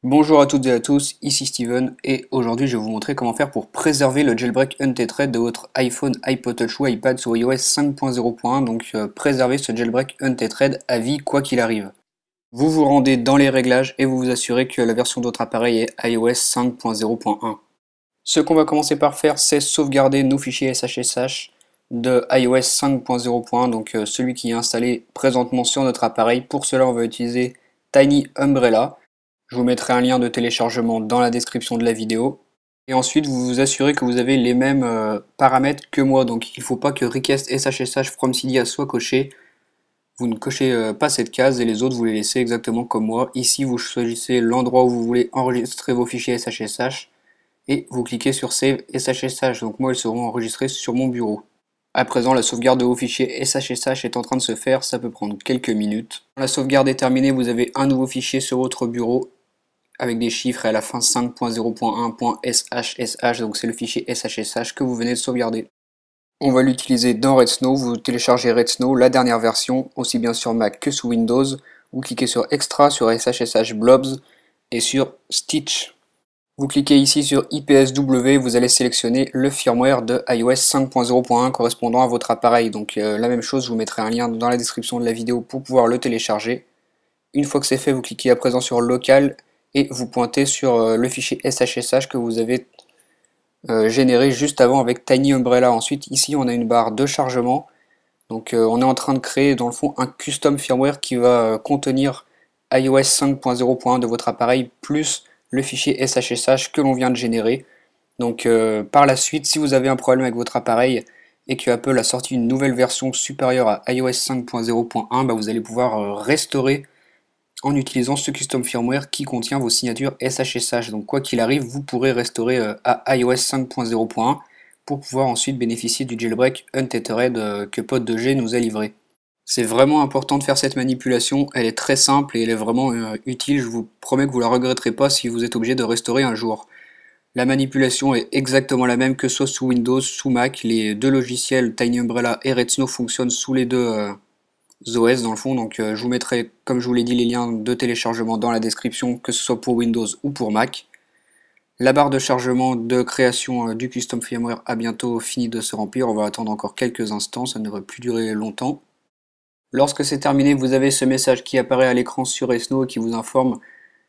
Bonjour à toutes et à tous, ici Steven et aujourd'hui je vais vous montrer comment faire pour préserver le jailbreak untethered de votre iPhone, iPod Touch ou iPad sur iOS 5.0.1, donc préserver ce jailbreak untethered à vie quoi qu'il arrive. Vous vous rendez dans les réglages et vous vous assurez que la version de votre appareil est iOS 5.0.1. Ce qu'on va commencer par faire, c'est sauvegarder nos fichiers SHSH de iOS 5.0.1, donc celui qui est installé présentement sur notre appareil. Pour cela on va utiliser Tiny Umbrella. Je vous mettrai un lien de téléchargement dans la description de la vidéo. Et ensuite, vous vous assurez que vous avez les mêmes paramètres que moi. Donc il ne faut pas que request SHSH from Cydia soit coché. Vous ne cochez pas cette case et les autres, vous les laissez exactement comme moi. Ici, vous choisissez l'endroit où vous voulez enregistrer vos fichiers SHSH et vous cliquez sur Save SHSH. Donc moi, ils seront enregistrés sur mon bureau. À présent, la sauvegarde de vos fichiers SHSH est en train de se faire, ça peut prendre quelques minutes. Quand la sauvegarde est terminée, vous avez un nouveau fichier sur votre bureau avec des chiffres et à la fin 5.0.1.shsh, donc c'est le fichier SHSH que vous venez de sauvegarder. On va l'utiliser dans Redsn, vous téléchargez Redsn, la dernière version, aussi bien sur Mac que sous Windows. Vous cliquez sur Extra, sur SHSH Blobs et sur Stitch. Vous cliquez ici sur IPSW, vous allez sélectionner le firmware de iOS 5.0.1 correspondant à votre appareil. Donc la même chose, je vous mettrai un lien dans la description de la vidéo pour pouvoir le télécharger. Une fois que c'est fait, vous cliquez à présent sur Local et vous pointez sur le fichier SHSH que vous avez généré juste avant avec Tiny Umbrella. Ensuite, ici, on a une barre de chargement. Donc, on est en train de créer, dans le fond, un custom firmware qui va contenir iOS 5.0.1 de votre appareil, plus le fichier SHSH que l'on vient de générer. Donc, par la suite, si vous avez un problème avec votre appareil et que Apple a sorti une nouvelle version supérieure à iOS 5.0.1, bah, vous allez pouvoir restaurer en utilisant ce custom firmware qui contient vos signatures SHSH. Donc quoi qu'il arrive, vous pourrez restaurer à iOS 5.0.1 pour pouvoir ensuite bénéficier du jailbreak untethered que Pod2G nous a livré. C'est vraiment important de faire cette manipulation, elle est très simple et elle est vraiment utile, je vous promets que vous la regretterez pas si vous êtes obligé de restaurer un jour. La manipulation est exactement la même que soit sous Windows, sous Mac, les deux logiciels Tiny Umbrella et Redsn fonctionnent sous les deux OS dans le fond, donc je vous mettrai, comme je vous l'ai dit, les liens de téléchargement dans la description, que ce soit pour Windows ou pour Mac. La barre de chargement de création du custom firmware a bientôt fini de se remplir, on va attendre encore quelques instants, ça ne devrait plus durer longtemps. Lorsque c'est terminé, vous avez ce message qui apparaît à l'écran sur Redsn et qui vous informe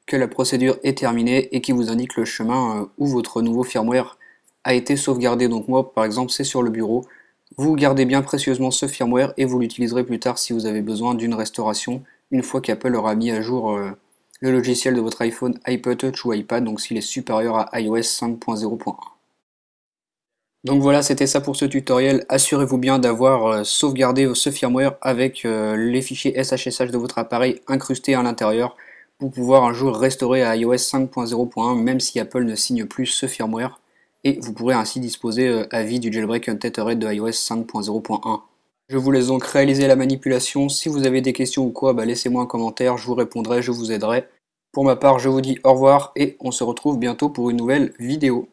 que la procédure est terminée et qui vous indique le chemin où votre nouveau firmware a été sauvegardé. Donc moi par exemple c'est sur le bureau. Vous gardez bien précieusement ce firmware et vous l'utiliserez plus tard si vous avez besoin d'une restauration une fois qu'Apple aura mis à jour le logiciel de votre iPhone, iPod Touch ou iPad, donc s'il est supérieur à iOS 5.0.1. Donc voilà, c'était ça pour ce tutoriel. Assurez-vous bien d'avoir sauvegardé ce firmware avec les fichiers SHSH de votre appareil incrustés à l'intérieur pour pouvoir un jour restaurer à iOS 5.0.1 même si Apple ne signe plus ce firmware. Et vous pourrez ainsi disposer à vie du jailbreak untethered de iOS 5.0.1. Je vous laisse donc réaliser la manipulation. Si vous avez des questions ou quoi, laissez-moi un commentaire, je vous répondrai, je vous aiderai. Pour ma part, je vous dis au revoir et on se retrouve bientôt pour une nouvelle vidéo.